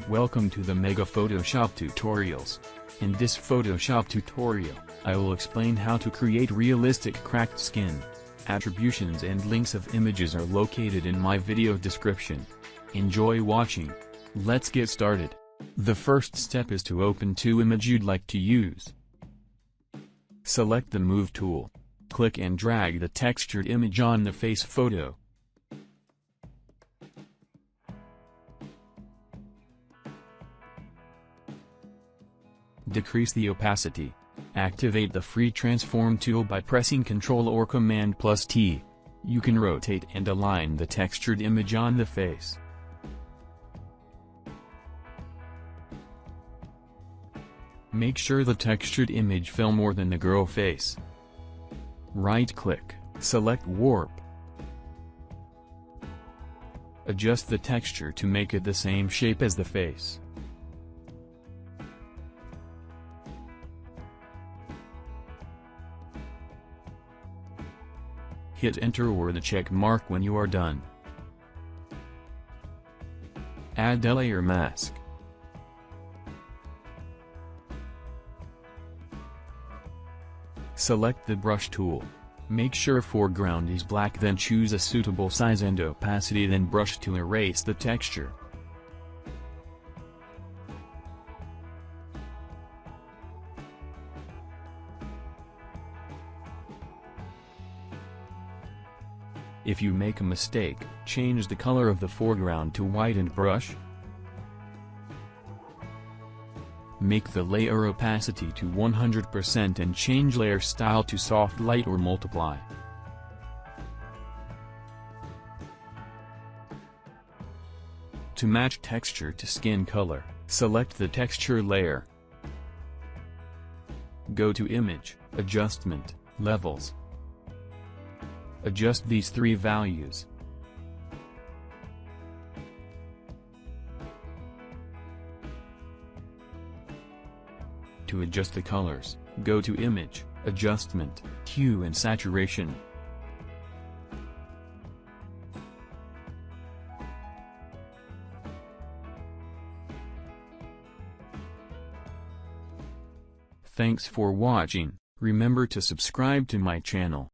Welcome to the Mega Photoshop Tutorials. In this Photoshop tutorial, I will explain how to create realistic cracked skin. Attributions and links of images are located in my video description. Enjoy watching. Let's get started. The first step is to open two images you'd like to use. Select the Move tool. Click and drag the textured image on the face photo. Decrease the opacity. Activate the free transform tool by pressing Ctrl or Command plus T. You can rotate and align the textured image on the face. Make sure the textured image fill more than the girl face. Right-click, select Warp. Adjust the texture to make it the same shape as the face. Hit Enter or the check mark when you are done. Add a layer mask. Select the brush tool. Make sure foreground is black, then choose a suitable size and opacity, then brush to erase the texture. If you make a mistake, change the color of the foreground to white and brush. Make the layer opacity to 100% and change layer style to soft light or multiply. To match texture to skin color, select the texture layer. Go to Image, Adjustment, Levels. Adjust these three values. To adjust the colors, go to Image, Adjustment, Hue and Saturation. Thanks for watching. Remember to subscribe to my channel.